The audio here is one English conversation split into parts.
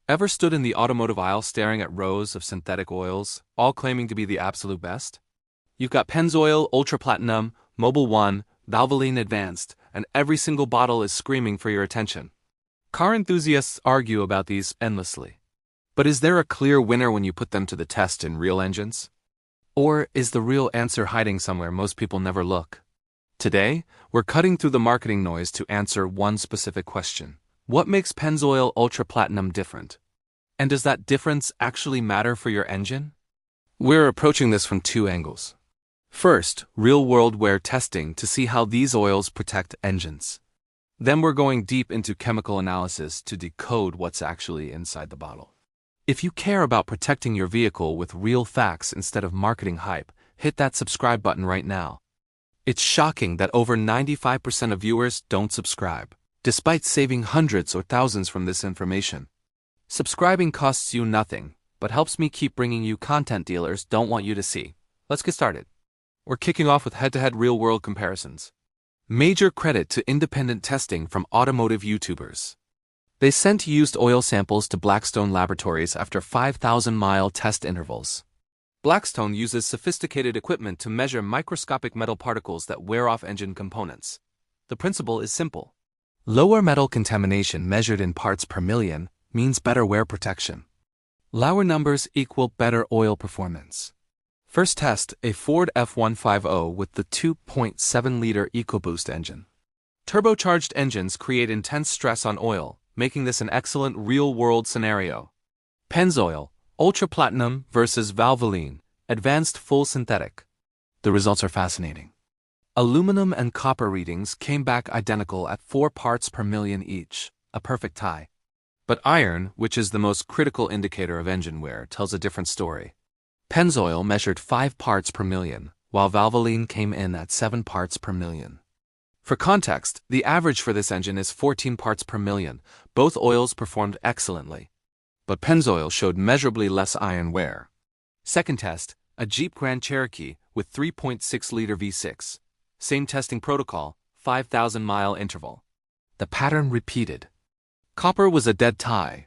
Ever stood in the automotive aisle staring at rows of synthetic oils, all claiming to be the absolute best? You've got Pennzoil Ultra Platinum, Mobile One, Valvoline Advanced, and every single bottle is screaming for your attention. Car enthusiasts argue about these endlessly. But is there a clear winner when you put them to the test in real engines? Or is the real answer hiding somewhere most people never look? Today, we're cutting through the marketing noise to answer one specific question. What makes Pennzoil Ultra Platinum different? And does that difference actually matter for your engine? We're approaching this from two angles. First, real-world wear testing to see how these oils protect engines. Then we're going deep into chemical analysis to decode what's actually inside the bottle. If you care about protecting your vehicle with real facts instead of marketing hype, hit that subscribe button right now. It's shocking that over 95% of viewers don't subscribe, despite saving hundreds or thousands from this information. Subscribing costs you nothing, but helps me keep bringing you content dealers don't want you to see. Let's get started. We're kicking off with head-to-head real-world comparisons. Major credit to independent testing from automotive YouTubers. They sent used oil samples to Blackstone Laboratories after 5,000-mile test intervals. Blackstone uses sophisticated equipment to measure microscopic metal particles that wear off engine components. The principle is simple. Lower metal contamination measured in parts per million means better wear protection. Lower numbers equal better oil performance. First test, a Ford F-150 with the 2.7-liter EcoBoost engine. Turbocharged engines create intense stress on oil, making this an excellent real-world scenario. Pennzoil Ultra Platinum versus Valvoline Advanced Full Synthetic. The results are fascinating. Aluminum and copper readings came back identical at 4 parts per million each, a perfect tie. But iron, which is the most critical indicator of engine wear, tells a different story. Pennzoil measured 5 parts per million, while Valvoline came in at 7 parts per million. For context, the average for this engine is 14 parts per million. Both oils performed excellently. But Pennzoil showed measurably less iron wear. Second test, a Jeep Grand Cherokee with 3.6-liter V6. Same testing protocol, 5,000-mile interval. The pattern repeated. Copper was a dead tie.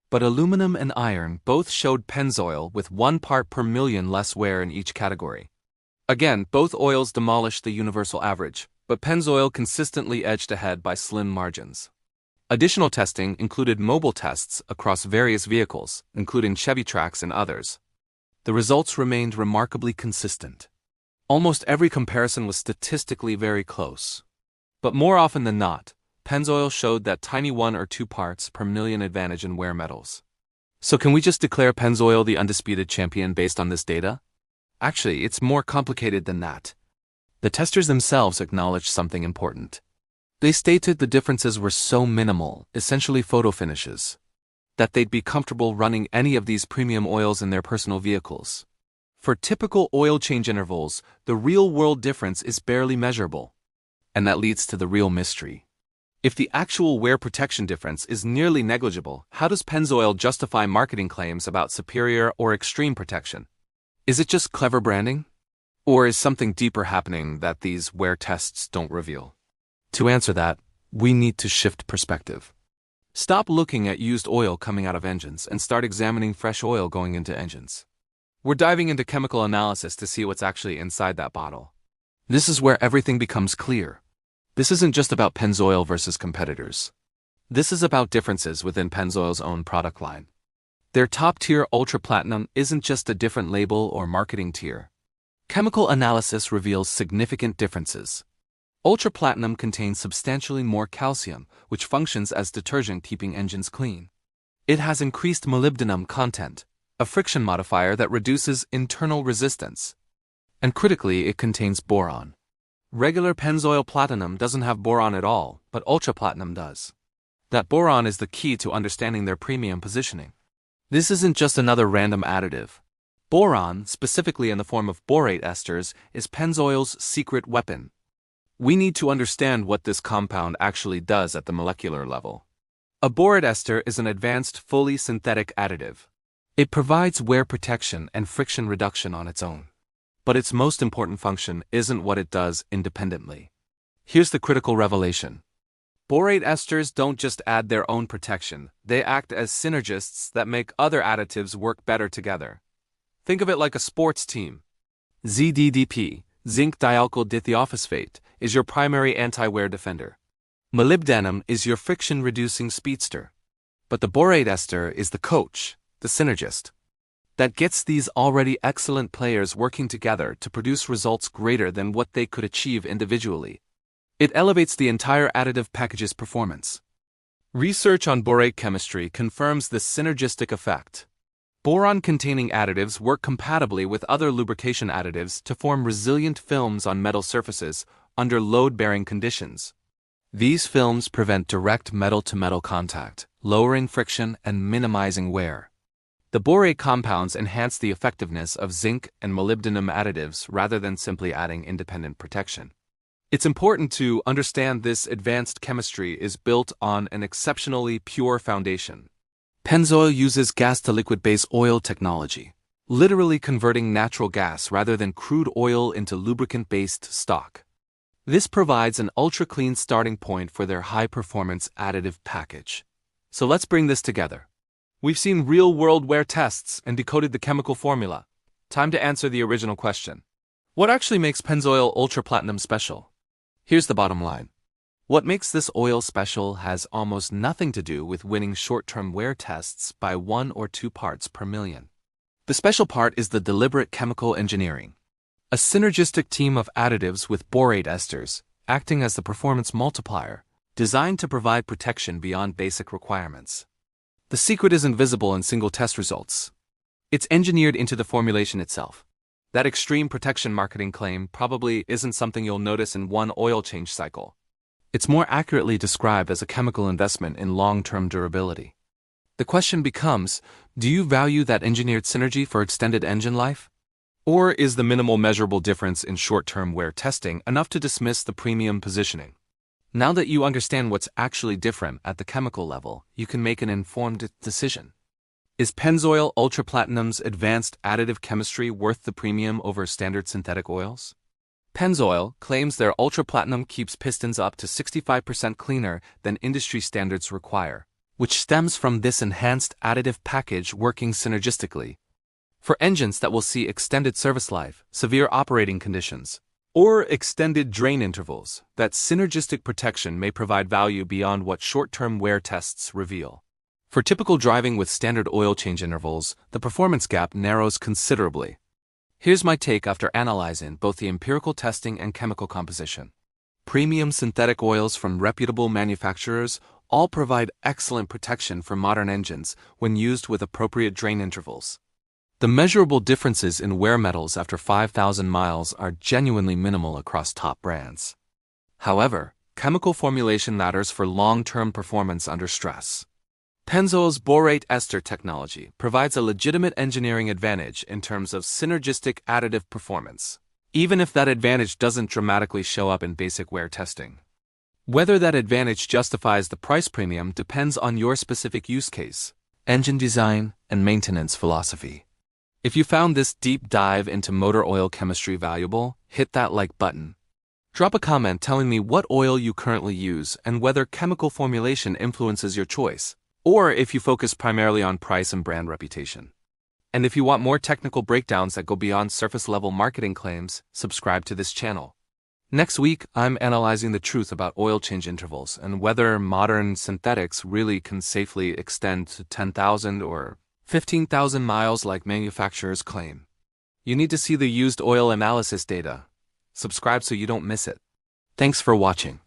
But aluminum and iron both showed Pennzoil with 1 part per million less wear in each category. Again, both oils demolished the universal average, but Pennzoil consistently edged ahead by slim margins. Additional testing included mobile tests across various vehicles, including Chevy Trax and others. The results remained remarkably consistent. Almost every comparison was statistically very close. But more often than not, Pennzoil showed that tiny 1 or 2 parts per million advantage in wear metals. So can we just declare Pennzoil the undisputed champion based on this data? Actually, it's more complicated than that. The testers themselves acknowledged something important. They stated the differences were so minimal, essentially photo finishes, that they'd be comfortable running any of these premium oils in their personal vehicles. For typical oil change intervals, the real-world difference is barely measurable. And that leads to the real mystery. If the actual wear protection difference is nearly negligible, how does Pennzoil justify marketing claims about superior or extreme protection? Is it just clever branding? Or is something deeper happening that these wear tests don't reveal? To answer that, we need to shift perspective. Stop looking at used oil coming out of engines and start examining fresh oil going into engines. We're diving into chemical analysis to see what's actually inside that bottle. This is where everything becomes clear. This isn't just about Pennzoil versus competitors. This is about differences within Pennzoil's own product line. Their top-tier Ultra Platinum isn't just a different label or marketing tier. Chemical analysis reveals significant differences. Ultra Platinum contains substantially more calcium, which functions as detergent keeping engines clean. It has increased molybdenum content, a friction modifier that reduces internal resistance. And critically, it contains boron. Regular Pennzoil Platinum doesn't have boron at all, but Ultra Platinum does. That boron is the key to understanding their premium positioning. This isn't just another random additive. Boron, specifically in the form of borate esters, is Pennzoil's secret weapon. We need to understand what this compound actually does at the molecular level. A borate ester is an advanced, fully synthetic additive. It provides wear protection and friction reduction on its own. But its most important function isn't what it does independently. Here's the critical revelation. Borate esters don't just add their own protection, they act as synergists that make other additives work better together. Think of it like a sports team. ZDDP, zinc dialkyl dithiophosphate, is your primary anti-wear defender. Molybdenum is your friction-reducing speedster. But the borate ester is the coach, the synergist, that gets these already excellent players working together to produce results greater than what they could achieve individually. It elevates the entire additive package's performance. Research on borate chemistry confirms this synergistic effect. Boron-containing additives work compatibly with other lubrication additives to form resilient films on metal surfaces under load-bearing conditions. These films prevent direct metal-to-metal contact, lowering friction and minimizing wear. The borate compounds enhance the effectiveness of zinc and molybdenum additives rather than simply adding independent protection. It's important to understand this advanced chemistry is built on an exceptionally pure foundation. Pennzoil uses gas-to-liquid base oil technology, literally converting natural gas rather than crude oil into lubricant-based stock. This provides an ultra-clean starting point for their high-performance additive package. So let's bring this together. We've seen real-world wear tests and decoded the chemical formula. Time to answer the original question. What actually makes Pennzoil Ultra Platinum special? Here's the bottom line. What makes this oil special has almost nothing to do with winning short-term wear tests by 1 or 2 parts per million. The special part is the deliberate chemical engineering. A synergistic team of additives with borate esters, acting as the performance multiplier, designed to provide protection beyond basic requirements. The secret isn't visible in single test results. It's engineered into the formulation itself. That extreme protection marketing claim probably isn't something you'll notice in one oil change cycle. It's more accurately described as a chemical investment in long-term durability. The question becomes, do you value that engineered synergy for extended engine life? Or is the minimal measurable difference in short-term wear testing enough to dismiss the premium positioning? Now that you understand what's actually different at the chemical level, you can make an informed decision. Is Pennzoil Ultra Platinum's advanced additive chemistry worth the premium over standard synthetic oils? Pennzoil claims their Ultra Platinum keeps pistons up to 65% cleaner than industry standards require, which stems from this enhanced additive package working synergistically. For engines that will see extended service life, severe operating conditions, or extended drain intervals, that synergistic protection may provide value beyond what short-term wear tests reveal. For typical driving with standard oil change intervals, the performance gap narrows considerably. Here's my take after analyzing both the empirical testing and chemical composition. Premium synthetic oils from reputable manufacturers all provide excellent protection for modern engines when used with appropriate drain intervals. The measurable differences in wear metals after 5,000 miles are genuinely minimal across top brands. However, chemical formulation matters for long-term performance under stress. Pennzoil's borate ester technology provides a legitimate engineering advantage in terms of synergistic additive performance, even if that advantage doesn't dramatically show up in basic wear testing. Whether that advantage justifies the price premium depends on your specific use case, engine design, and maintenance philosophy. If you found this deep dive into motor oil chemistry valuable, hit that like button. Drop a comment telling me what oil you currently use and whether chemical formulation influences your choice, or if you focus primarily on price and brand reputation. And if you want more technical breakdowns that go beyond surface-level marketing claims, subscribe to this channel. Next week, I'm analyzing the truth about oil change intervals and whether modern synthetics really can safely extend to 10,000 or 15,000 miles like manufacturers claim. You need to see the used oil analysis data. Subscribe so you don't miss it. Thanks for watching.